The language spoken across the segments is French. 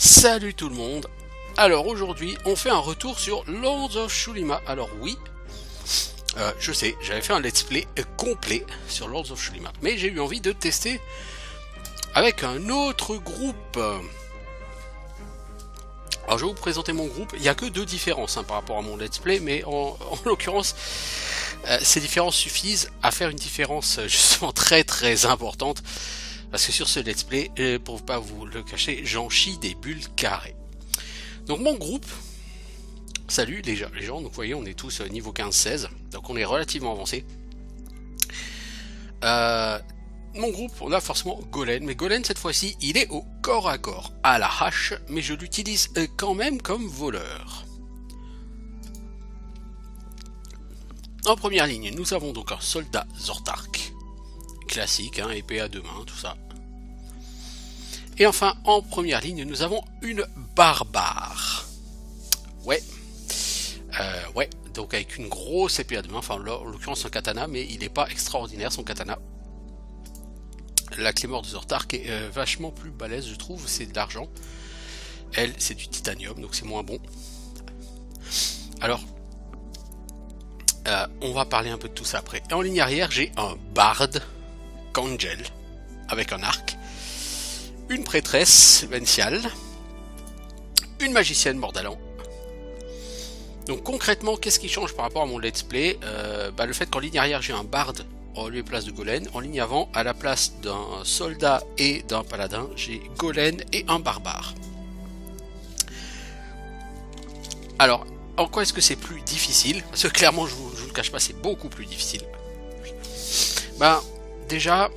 Salut tout le monde. Alors aujourd'hui on fait un retour sur Lords of Shulima. Alors oui, je sais, j'avais fait un let's play complet sur Lords of Shulima, mais j'ai eu envie de tester avec un autre groupe. Alors je vais vous présenter mon groupe. Il n'y a que deux différences par rapport à mon let's play, mais en l'occurrence ces différences suffisent à faire une différence justement très importante. Parce que sur ce let's play, pour pas vous le cacher, j'en chie des bulles carrées. Donc mon groupe, salut les gens, donc vous voyez on est tous niveau 15-16, donc on est relativement avancé. Mon groupe, on a forcément Golem, mais Golem cette fois-ci, il est au corps à corps, à la hache, mais je l'utilise quand même comme voleur. En première ligne, nous avons donc un soldat Zortark, classique, épée à deux mains, tout ça. Et enfin, en première ligne, nous avons une barbare. Ouais, donc avec une grosse épée à deux mains, enfin en l'occurrence un katana, mais il n'est pas extraordinaire son katana. La Claymore de Zortark est vachement plus balèze, je trouve, c'est de l'argent. Elle, c'est du titanium, donc c'est moins bon. Alors, on va parler un peu de tout ça après. Et en ligne arrière, j'ai un barde, Kangel, avec un arc. Une prêtresse, Vencial, une magicienne, Mordalan. Donc concrètement, qu'est-ce qui change par rapport à mon let's play? Le fait qu'en ligne arrière j'ai un barde en lieu et place de Golem, en ligne avant, à la place d'un soldat et d'un paladin, j'ai Golem et un barbare. Alors, en quoi est-ce que c'est plus difficile? Parce que clairement, je vous le cache pas, c'est beaucoup plus difficile. Déjà...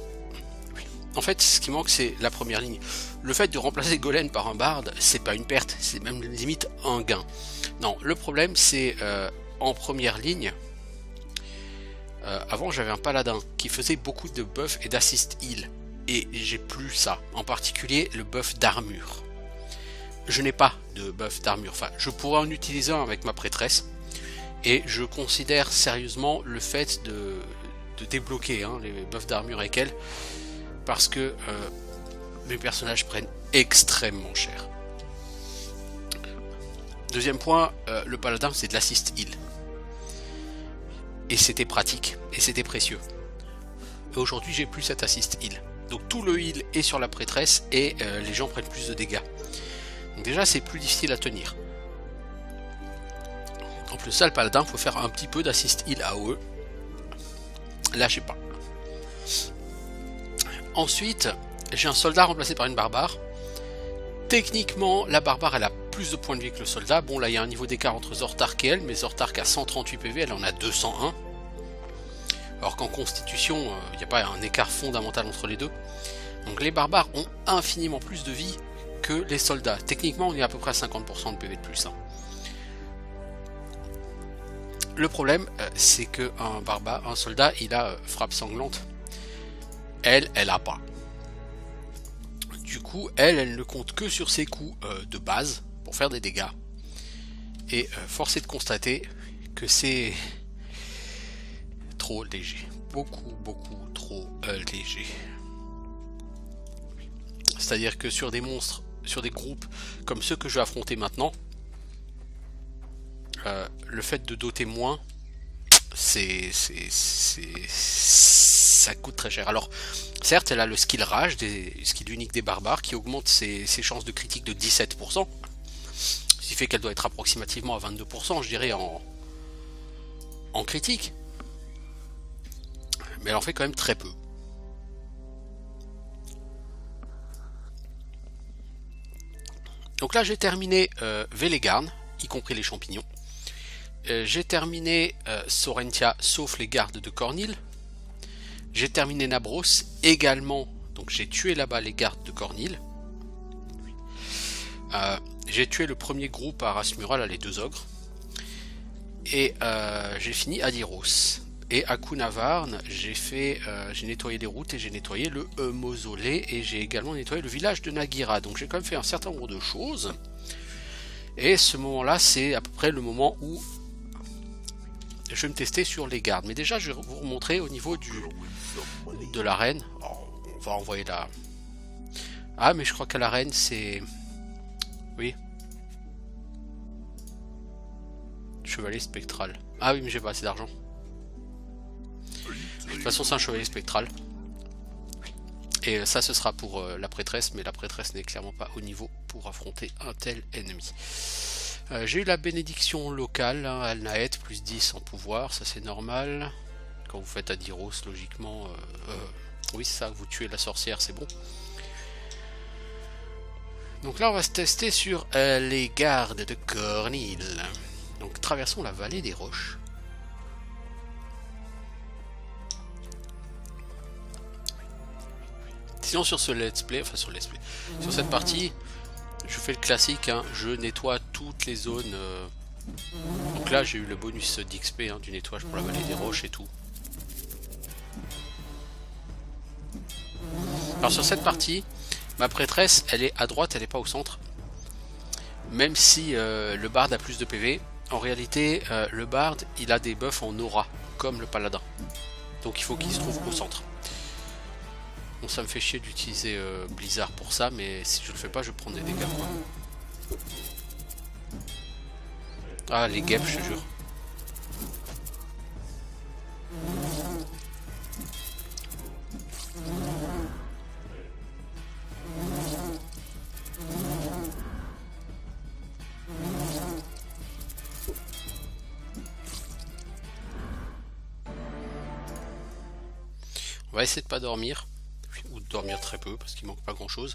En fait, ce qui manque, c'est la première ligne. Le fait de remplacer Golem par un barde, c'est pas une perte, c'est même limite un gain. Non, le problème, c'est en première ligne. Avant, j'avais un paladin qui faisait beaucoup de buff et d'assist heal. Et j'ai plus ça. En particulier, le buff d'armure. Je n'ai pas de buff d'armure. Enfin, je pourrais en utiliser un avec ma prêtresse. Et je considère sérieusement le fait de débloquer les buffs d'armure avec elle. Parce que mes personnages prennent extrêmement cher. Deuxième point, le paladin c'est de l'assist heal. Et c'était pratique, et c'était précieux. Et aujourd'hui j'ai plus cet assist heal. Donc tout le heal est sur la prêtresse et les gens prennent plus de dégâts. Donc déjà c'est plus difficile à tenir. En plus ça le paladin, il faut faire un petit peu d'assist heal AOE. Là j'ai pas. Ensuite, j'ai un soldat remplacé par une barbare. Techniquement, la barbare, elle a plus de points de vie que le soldat. Bon, là, il y a un niveau d'écart entre Zortark et elle, mais Zortark a 138 PV, elle en a 201. Alors qu'en constitution, il n'y a pas un écart fondamental entre les deux. Donc les barbares ont infiniment plus de vie que les soldats. Techniquement, on est à peu près à 50% de PV de plus. Le problème, c'est qu'un soldat, il a frappe sanglante. Elle a pas. Du coup, elle ne compte que sur ses coups de base pour faire des dégâts. Et force est de constater que c'est trop léger. Beaucoup trop léger. C'est-à-dire que sur des monstres, sur des groupes comme ceux que je vais affronter maintenant, le fait de doter moins, ça coûte très cher. Alors, certes, elle a le skill rage, skill unique des barbares, qui augmente ses chances de critique de 17%. Ce qui fait qu'elle doit être approximativement à 22%, je dirais, en critique. Mais elle en fait quand même très peu. Donc là, j'ai terminé Velegarn, y compris les champignons. J'ai terminé Sorentia, sauf les gardes de Cornil. J'ai terminé Nabros également, donc j'ai tué là-bas les gardes de Cornil. J'ai tué le premier groupe à Rasmural, les deux ogres. Et j'ai fini Adiros. Et à Kunavarn, j'ai nettoyé les routes et j'ai nettoyé le mausolée. Et j'ai également nettoyé le village de Nagira. Donc j'ai quand même fait un certain nombre de choses. Et ce moment-là, c'est à peu près le moment où je vais me tester sur les gardes. Mais déjà, je vais vous montrer au niveau de l'arène. On va envoyer la... Ah, mais je crois qu'à l'arène, c'est Oui. Chevalier spectral. Ah oui, mais j'ai pas assez d'argent. De toute façon, c'est un chevalier spectral. Et ça, ce sera pour la prêtresse, mais la prêtresse n'est clairement pas au niveau pour affronter un tel ennemi. J'ai eu la bénédiction locale, hein, Al-Naed, plus 10 en pouvoir, ça c'est normal. Quand vous faites Adiros, logiquement, oui c'est ça, vous tuez la sorcière, c'est bon. Donc là on va se tester sur les gardes de Cornil. Donc traversons la vallée des roches. Sinon sur ce let's play, enfin sur sur cette partie, je fais le classique, hein, je nettoie toutes les zones. Donc là j'ai eu le bonus d'XP hein, du nettoyage pour la vallée des roches et tout. Alors sur cette partie, ma prêtresse elle est à droite, elle n'est pas au centre. Même si le bard a plus de PV, en réalité le bard il a des buffs en aura, comme le paladin. Donc il faut qu'il se trouve au centre. Bon, ça me fait chier d'utiliser Blizzard pour ça, mais si je le fais pas, je prends des dégâts. Quoi. Ah, les guêpes, je te jure. On va essayer de pas dormir. Ou de dormir très peu parce qu'il manque pas grand chose.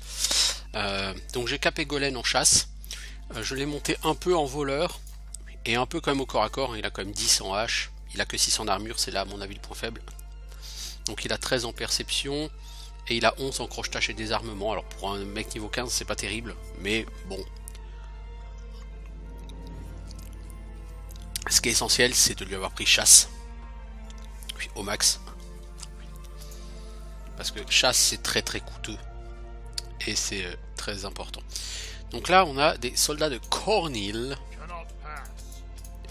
Donc j'ai capé Golem en chasse. Je l'ai monté un peu en voleur et un peu quand même au corps à corps. Il a quand même 10 en hache. Il a que 6 en armure, c'est là à mon avis le point faible. Donc il a 13 en perception et il a 11 en crochetage et désarmement. Alors pour un mec niveau 15 c'est pas terrible, mais bon. Ce qui est essentiel c'est de lui avoir pris chasse. Puis au max. Parce que chasse c'est très très coûteux et c'est très important. Donc là on a des soldats de Cornil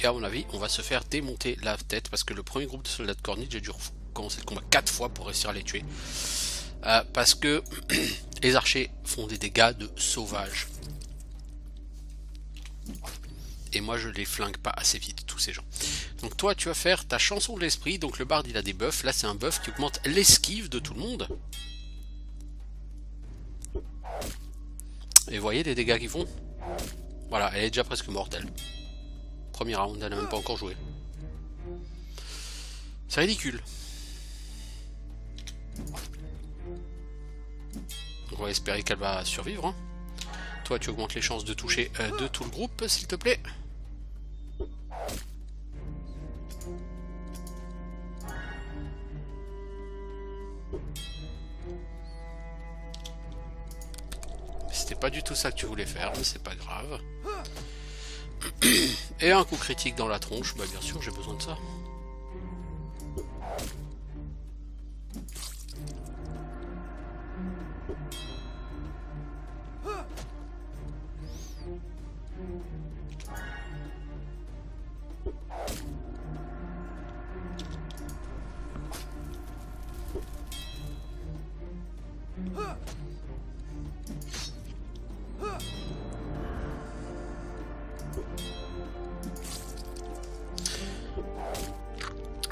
et à mon avis on va se faire démonter la tête parce que le premier groupe de soldats de Cornil j'ai dû recommencer le combat 4 fois pour réussir à les tuer parce que les archers font des dégâts de sauvages et moi je les flingue pas assez vite tous ces gens. Donc toi tu vas faire ta chanson de l'esprit. Donc le bard il a des buffs. Là c'est un buff qui augmente l'esquive de tout le monde. Et vous voyez les dégâts qu'ils font. Voilà, elle est déjà presque morte elle. Premier round, elle n'a même pas encore joué. C'est ridicule. Donc on va espérer qu'elle va survivre. Hein. Toi tu augmentes les chances de toucher de tout le groupe s'il te plaît. C'était pas du tout ça que tu voulais faire, mais c'est pas grave. Et un coup critique dans la tronche, bah bien sûr j'ai besoin de ça.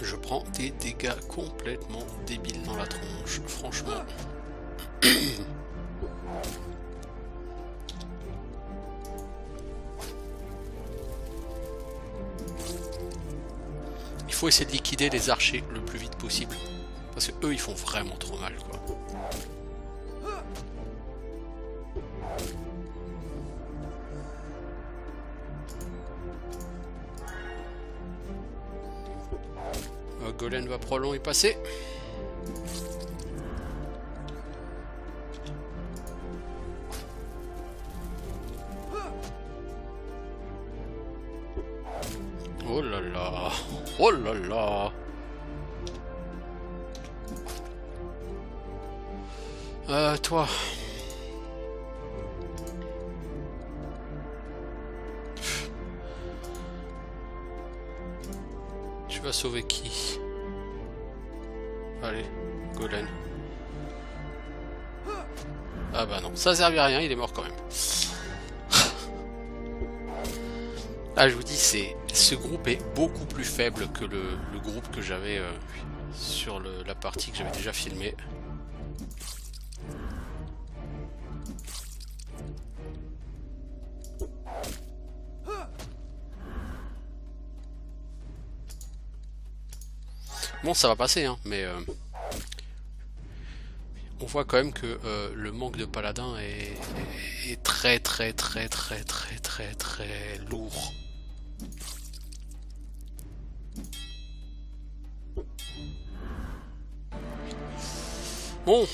Je prends des dégâts complètement débiles dans la tronche, franchement. Il faut essayer de liquider les archers le plus vite possible. Parce que eux ils font vraiment trop mal quoi. Golem va probablement y passer. Oh là là. Oh là là. Toi. Tu vas sauver qui? Allez, Golem. Ah bah non, ça servait à rien, il est mort quand même. Ah, je vous dis, ce groupe est beaucoup plus faible que le groupe que j'avais sur la partie que j'avais déjà filmée. Bon, ça va passer, hein, mais on voit quand même que le manque de paladins est très très très très très très très lourd. Bon,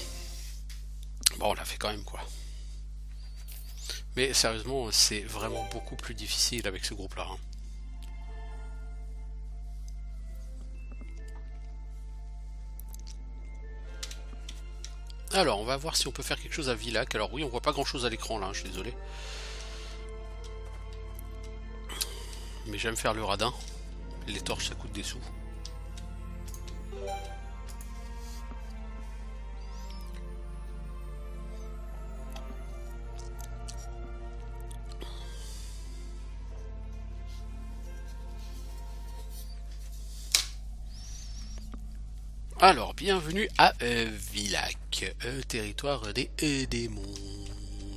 on l'a fait quand même, quoi. Mais sérieusement, c'est vraiment beaucoup plus difficile avec ce groupe-là. Hein. Alors, on va voir si on peut faire quelque chose à Villac. Alors oui, on voit pas grand-chose à l'écran là, je suis désolé. Mais j'aime faire le radin. Les torches, ça coûte des sous. Alors, bienvenue à Villac, territoire des démons.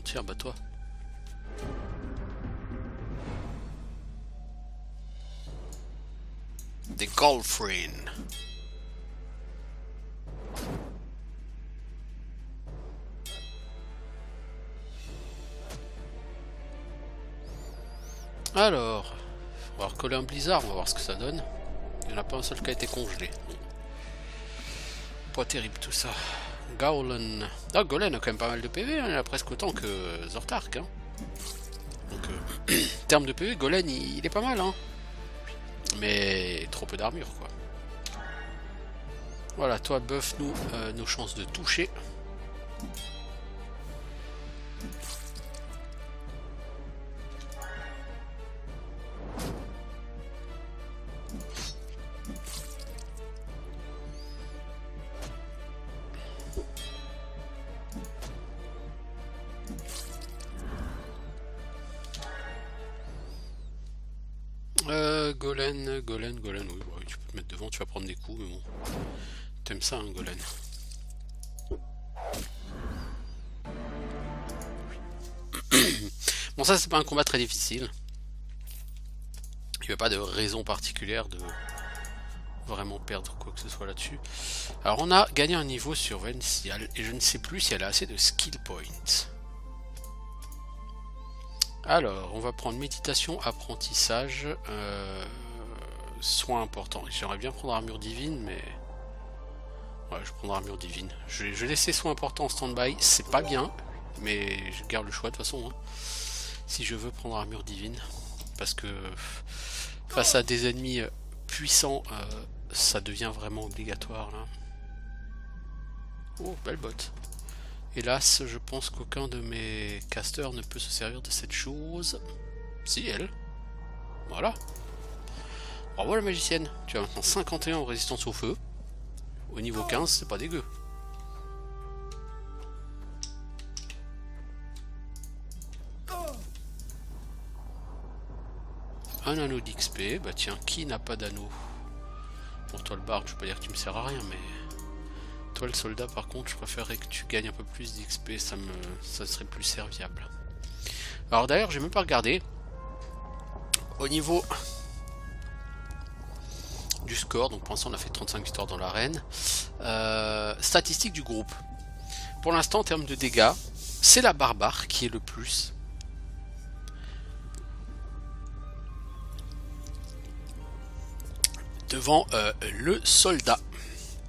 Tiens, bah toi. Des Golfrin. Alors, on va recoller un blizzard, on va voir ce que ça donne. Il n'y en a pas un seul qui a été congelé. Pas terrible tout ça. Gaulen. Ah, Golen a quand même pas mal de PV, hein. Il a presque autant que Zortark. Hein. Donc, en termes de PV, Golen il est pas mal. Hein. Mais trop peu d'armure, quoi. Voilà, toi, buff nous nos chances de toucher. Golen, oui, ouais, tu peux te mettre devant, tu vas prendre des coups, mais bon. T'aimes ça, hein, Golen. Bon, ça, c'est pas un combat très difficile. Il n'y a pas de raison particulière de vraiment perdre quoi que ce soit là-dessus. Alors, on a gagné un niveau sur Vencial, et je ne sais plus si elle a assez de skill points. Alors, on va prendre méditation, apprentissage, soins importants. J'aimerais bien prendre armure divine, mais... Ouais, je prendrai armure divine. Je vais laisser soins importants en stand-by, c'est pas bien, mais je garde le choix de toute façon. Hein, si je veux prendre armure divine, parce que face à des ennemis puissants, ça devient vraiment obligatoire, là. Oh, belle botte. Hélas, je pense qu'aucun de mes casters ne peut se servir de cette chose. Si, elle. Voilà. Bravo la magicienne. Tu as maintenant 51 en résistance au feu. Au niveau 15, c'est pas dégueu. Un anneau d'XP. Bah tiens, qui n'a pas d'anneau? Pour toi le barde, je peux pas dire que tu me sers à rien, mais... Toi le soldat par contre, je préférerais que tu gagnes un peu plus d'XP, ça serait plus serviable. Alors d'ailleurs, j'ai même pas regardé. Au niveau du score, donc pour l'instant on a fait 35 victoires dans l'arène. Statistiques du groupe. Pour l'instant en termes de dégâts, c'est la barbare qui est le plus. Devant le soldat.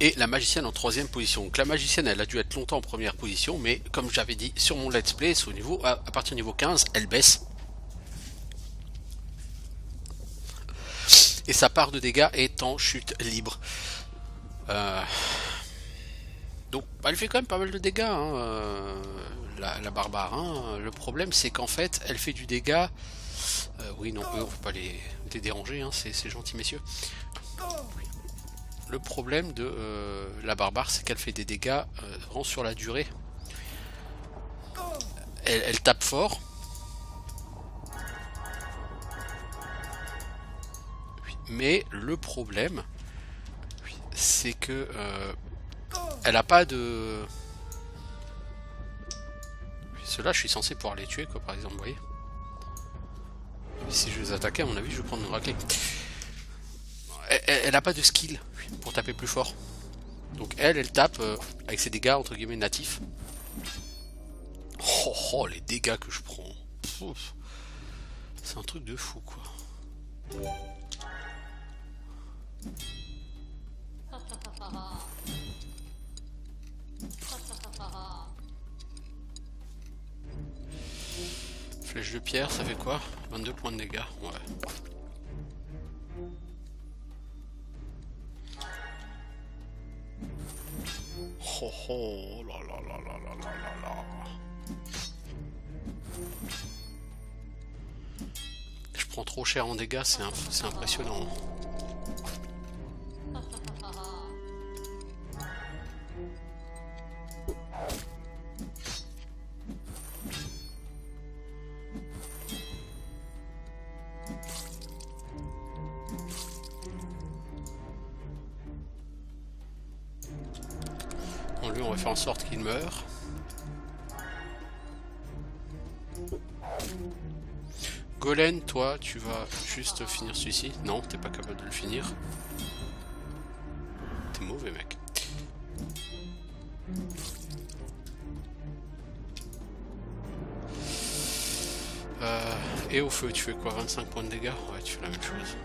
Et la magicienne en troisième position. Donc la magicienne, elle a dû être longtemps en première position, mais comme j'avais dit sur mon let's play, au niveau, à partir du niveau 15, elle baisse. Et sa part de dégâts est en chute libre. Donc elle fait quand même pas mal de dégâts, hein, la barbare. Hein. Le problème c'est qu'en fait, elle fait du dégât... oui, non, eux, on ne peut pas les déranger, hein, c'est gentil messieurs. Le problème de la barbare, c'est qu'elle fait des dégâts vraiment sur la durée. Elle tape fort. Mais le problème, c'est que elle a pas de... Ceux-là, je suis censé pouvoir les tuer, quoi, par exemple, vous voyez. Si je les attaquais, à mon avis, je vais prendre une raclée. Elle a pas de skill pour taper plus fort. Donc elle tape avec ses dégâts, entre guillemets, natifs. Oh, les dégâts que je prends. C'est un truc de fou, quoi. Flèche de pierre, ça fait quoi? 22 points de dégâts, ouais. Oh là là là là là là là. Je prends trop cher en dégâts, c'est impressionnant. Bon, lui, on va faire en sorte qu'il meure. Golem, toi, tu vas juste finir celui-ci. Non, t'es pas capable de le finir. T'es mauvais, mec. Et au feu, tu fais quoi? 25 points de dégâts? Ouais, tu fais la même chose.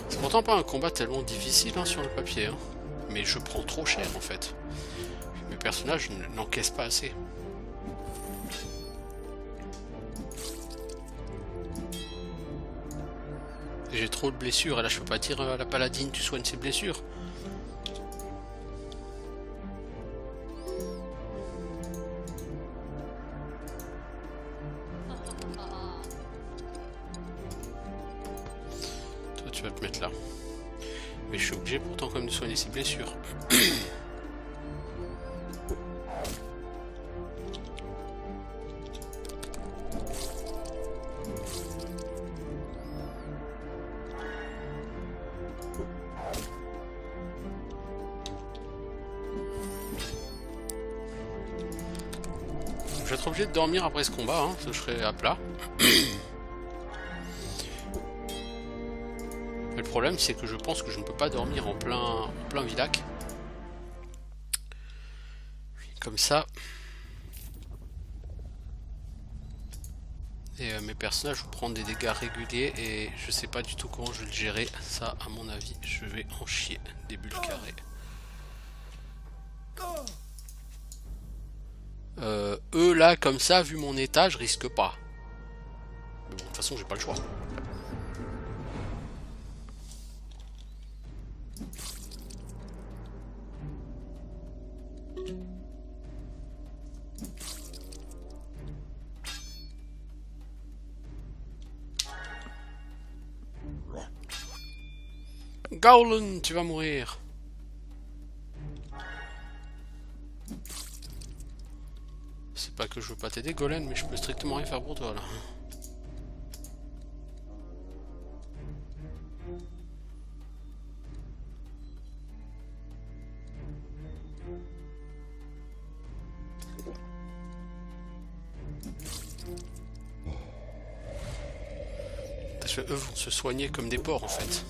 C'est pourtant pas un combat tellement difficile hein, sur le papier, hein. Mais je prends trop cher en fait. Mes personnages n'encaissent pas assez. J'ai trop de blessures et là je peux pas dire à la paladine tu soignes ses blessures. Toi tu vas te mettre là. Mais je suis obligé pourtant quand même de soigner ses blessures. Je vais être obligé de dormir après ce combat, hein, je serai à plat. Mais le problème c'est que je pense que je ne peux pas dormir en plein vilac. Comme ça. Et mes personnages vont prendre des dégâts réguliers et je sais pas du tout comment je vais le gérer. Ça à mon avis je vais en chier des bulles carrées. Eux là comme ça vu mon état je risque pas. Mais bon de toute façon j'ai pas le choix. Gowlen, tu vas mourir. C'est pas que je veux pas t'aider Golem, mais je peux strictement rien faire pour toi là. Parce que eux vont se soigner comme des porcs en fait.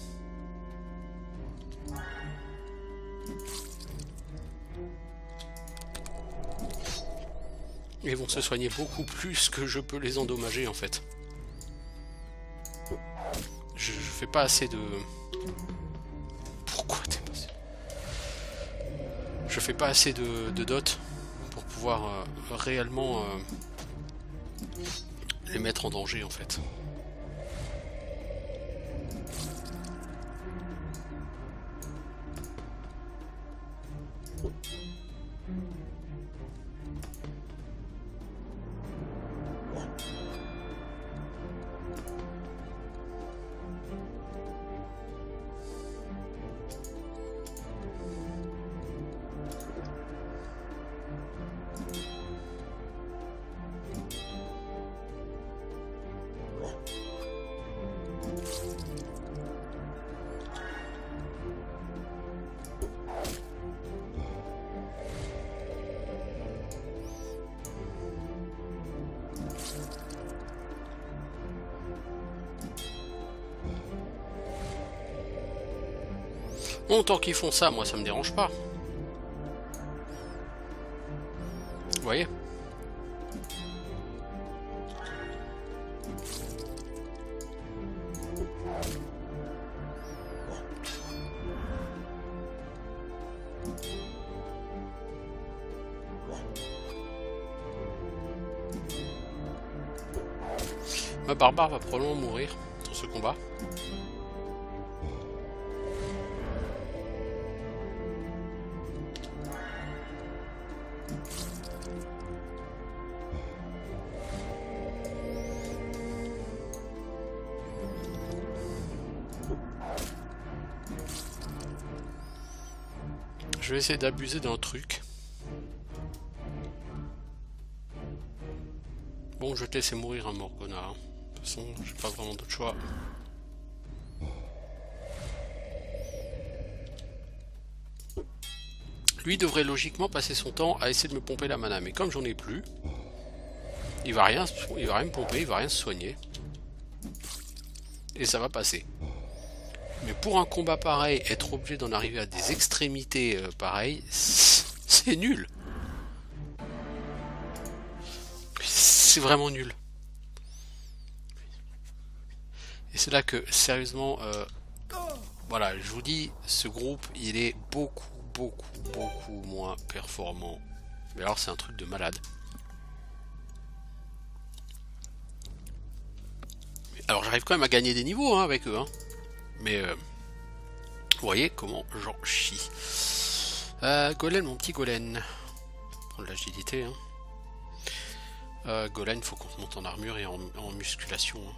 Ils vont se soigner beaucoup plus que je peux les endommager en fait. Je fais pas assez de... Pourquoi t'es passé? Je fais pas assez de dot pour pouvoir réellement les mettre en danger en fait. Bon, tant qu'ils font ça, moi ça me dérange pas. Vous voyez? Ma barbare va probablement mourir dans ce combat. Je vais essayer d'abuser d'un truc. Bon, je vais te laisser mourir, hein, Morgana. De toute façon, j'ai pas vraiment d'autre choix. Lui devrait logiquement passer son temps à essayer de me pomper la mana, mais comme j'en ai plus, il va rien me pomper, il va rien se soigner. Et ça va passer. Mais pour un combat pareil, être obligé d'en arriver à des extrémités pareilles, c'est nul. C'est vraiment nul. Et c'est là que, sérieusement, voilà, je vous dis, ce groupe, il est beaucoup moins performant. Mais alors, c'est un truc de malade. Alors, j'arrive quand même à gagner des niveaux hein, avec eux. Hein. Mais, vous voyez comment j'en chie. Golem, mon petit Golem. Prendre l'agilité. Hein. Golem, il faut qu'on monte en armure et en musculation. Hein.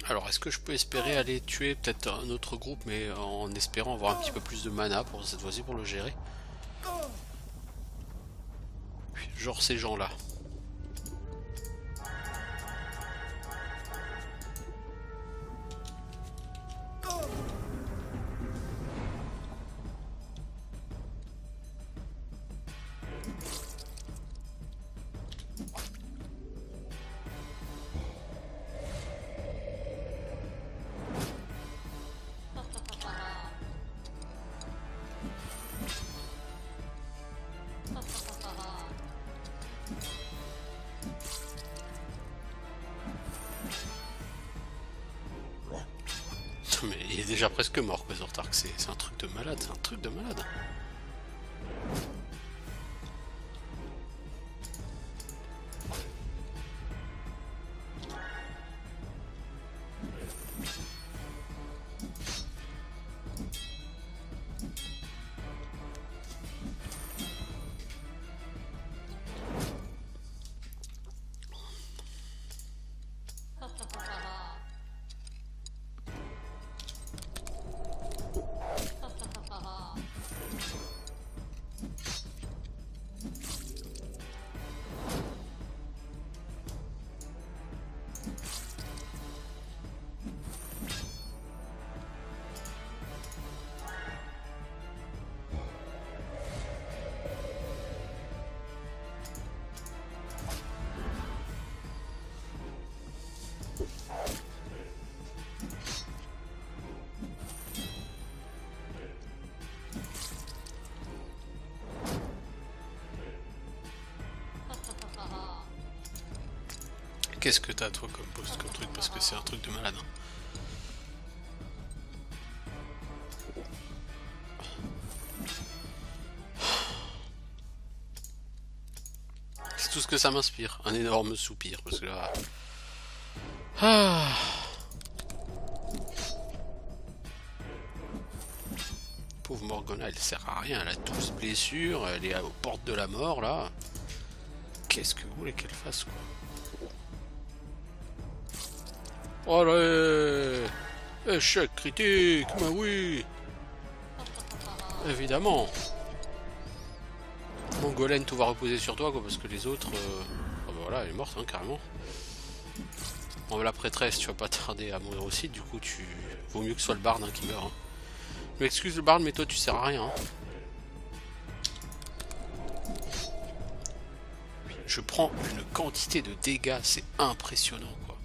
Alors, est-ce que je peux espérer aller tuer peut-être un autre groupe, mais en espérant avoir un petit peu plus de mana pour cette fois-ci pour le gérer? Genre ces gens-là. Mais il est déjà presque mort, quoi, Zortark. C'est un truc de malade, c'est un truc de malade. Qu'est-ce que t'as toi comme poste, comme truc, parce que c'est un truc de malade. Hein. C'est tout ce que ça m'inspire, un énorme soupir, parce que là... Ah. Pauvre Morgana, elle sert à rien, elle a 12 blessures, elle est aux portes de la mort là. Qu'est-ce que vous voulez qu'elle fasse quoi? Allez, échec critique, mais oui, évidemment. Mon Golem, tout va reposer sur toi, quoi, parce que les autres, oh, bah voilà, elle est morte, hein, carrément. Bon, la prêtresse, tu vas pas tarder à mourir aussi, du coup, vaut mieux que ce soit le barde hein, qui meurt. Hein. Je m'excuse le barde, mais toi, tu sers à rien. Hein. Je prends une quantité de dégâts, c'est impressionnant quoi.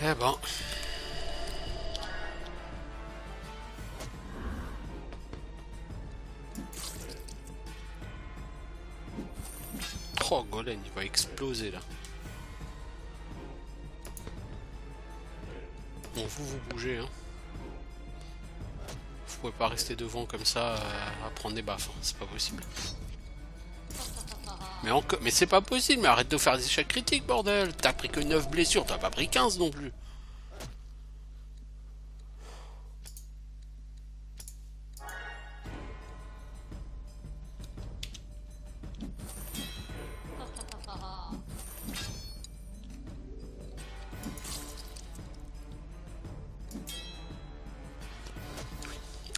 Eh ben. Oh, Golem, il va exploser là. Bon, vous bougez, hein. Vous pouvez pas rester devant comme ça à prendre des baffes, hein. C'est pas possible. Mais c'est pas possible, mais arrête de faire des échecs critiques, bordel. T'as pris que 9 blessures, t'as pas pris 15 non plus.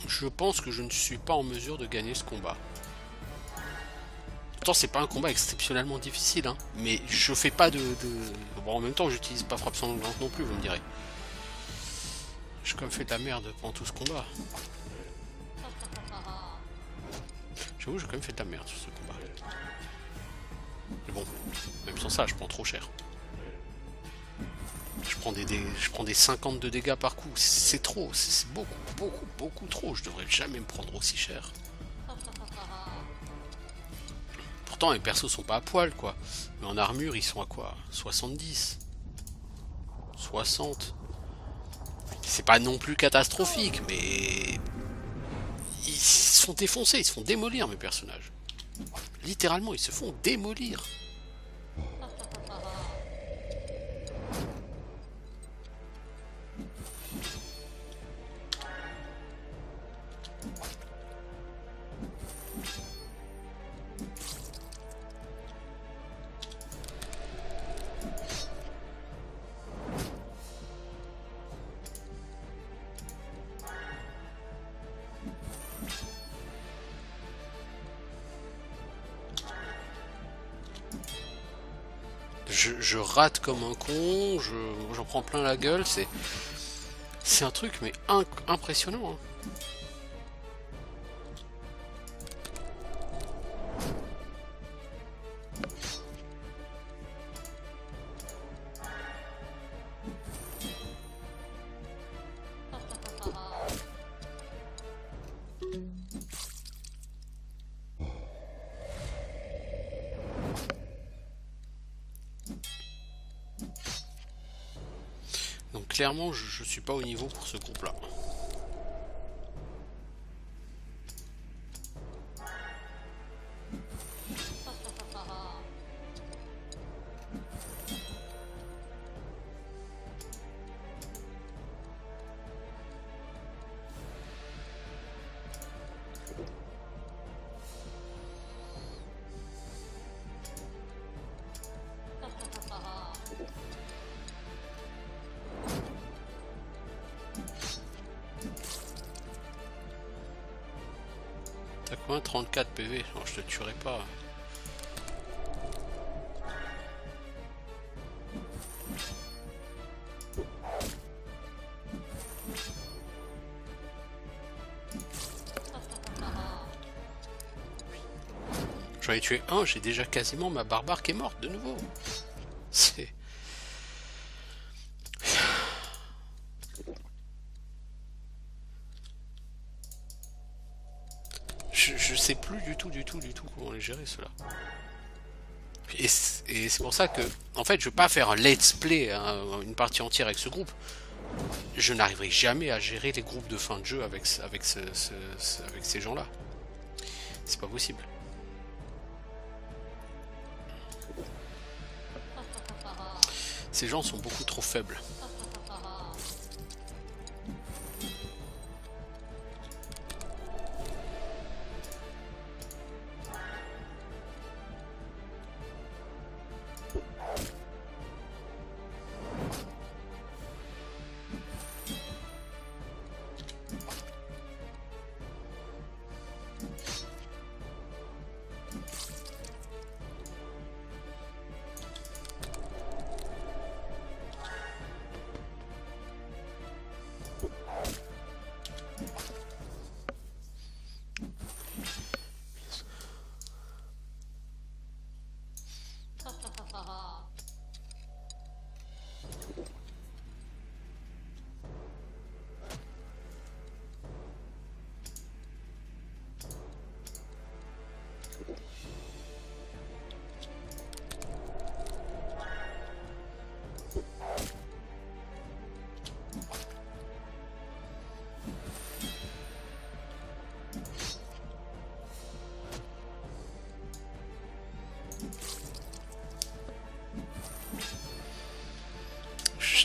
Je pense que je ne suis pas en mesure de gagner ce combat. Pourtant, c'est pas un combat exceptionnellement difficile, hein. Mais je fais pas de... Bon, en même temps, j'utilise pas frappe sanglante non plus, vous me direz. J'ai quand même fait de la merde pendant tout ce combat. J'avoue, j'ai quand même fait de la merde sur ce combat. Mais bon, même sans ça, je prends trop cher. Je prends des 50 de dégâts par coup. C'est trop, c'est beaucoup trop. Je devrais jamais me prendre aussi cher. Pourtant, les persos sont pas à poil, quoi. Mais en armure, ils sont à quoi? 70 60. C'est pas non plus catastrophique, mais... Ils se font défoncer, ils se font démolir, mes personnages. Littéralement, ils se font démolir. Je rate comme un con, j'en prends plein la gueule, c'est un truc mais impressionnant, hein. Donc clairement, je suis pas au niveau pour ce groupe-là. T'as combien? 34 PV? Oh, je te tuerai pas. J'en ai tué un, j'ai déjà quasiment ma barbare qui est morte de nouveau. C'est... Je sais plus du tout comment les gérer ceux-là. Et c'est pour ça que, en fait, je vais pas faire un let's play, hein, une partie entière avec ce groupe. Je n'arriverai jamais à gérer les groupes de fin de jeu avec ces gens-là. C'est pas possible. Ces gens sont beaucoup trop faibles.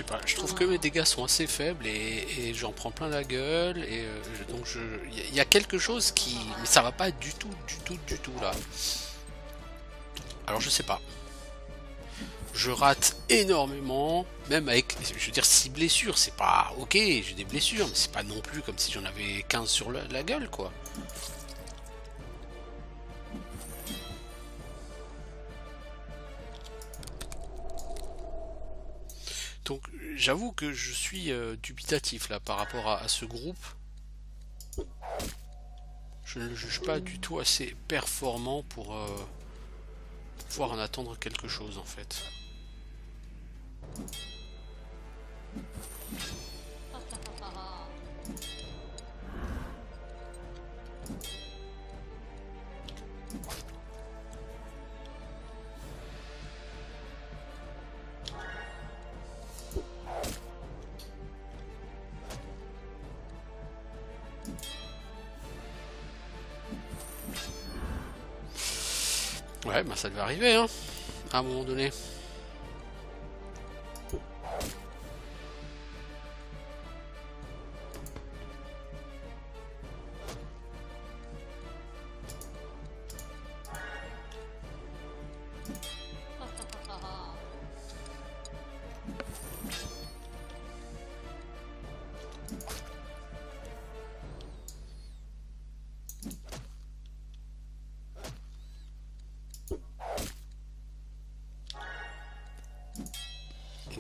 sais pas, je trouve que mes dégâts sont assez faibles et j'en prends plein la gueule et donc il y a quelque chose qui... Mais ça va pas du tout, du tout là. Alors je sais pas. Je rate énormément, même avec, je veux dire, 6 blessures, c'est pas... Ok, j'ai des blessures, mais c'est pas non plus comme si j'en avais 15 sur la gueule, quoi. Donc j'avoue que je suis dubitatif là par rapport à ce groupe. Je ne le juge pas du tout assez performant pour pouvoir en attendre quelque chose en fait. Ouais, bah ça devait arriver, hein, à un moment donné.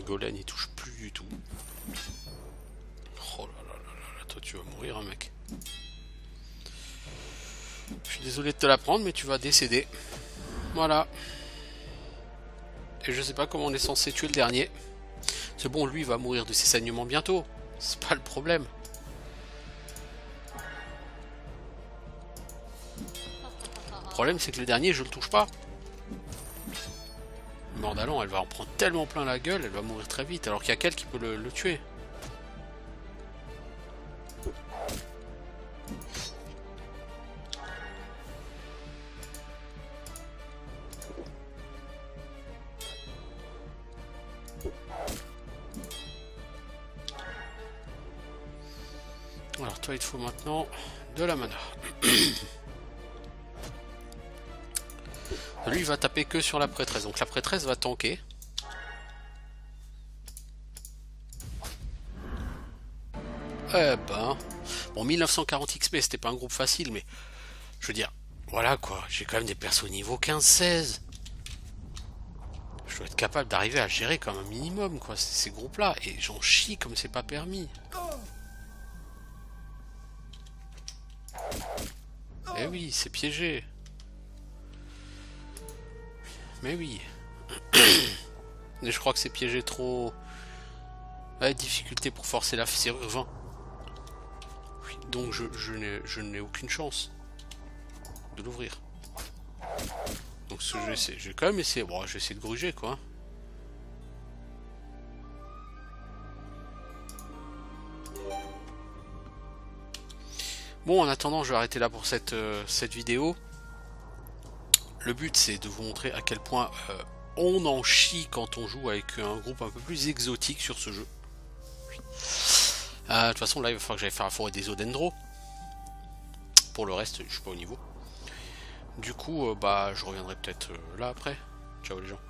Golem il touche plus du tout. Oh là là là là, toi tu vas mourir, hein, mec. Je suis désolé de te l'apprendre, mais tu vas décéder. Voilà. Et je sais pas comment on est censé tuer le dernier. C'est bon, lui il va mourir de ses saignements bientôt. C'est pas le problème. Le problème c'est que le dernier je le touche pas. Mordalan, elle va en prendre tellement plein la gueule, elle va mourir très vite, alors qu'il y a qu'elle qui peut le tuer. Alors toi il te faut maintenant de la mana. Lui il va taper que sur la prêtresse, donc la prêtresse va tanker. Eh ben... Bon, 1940 XP c'était pas un groupe facile, mais... Je veux dire, voilà quoi, j'ai quand même des persos niveau 15-16. Je dois être capable d'arriver à gérer comme un minimum quoi, ces groupes là, et j'en chie comme c'est pas permis. Eh oui, c'est piégé. Mais oui. Mais je crois que c'est piégé trop... Ouais, difficulté pour forcer la serrure 20. Oui, donc je n'ai aucune chance de l'ouvrir. Donc ce jeu, je vais quand même essayer... Bon, je vais essayer de gruger quoi. Bon, en attendant, je vais arrêter là pour cette vidéo. Le but, c'est de vous montrer à quel point on en chie quand on joue avec un groupe un peu plus exotique sur ce jeu. De toute façon, là, il va falloir que j'aille faire la forêt des Odendro. Pour le reste, je suis pas au niveau. Du coup, bah, je reviendrai peut-être là après. Ciao les gens.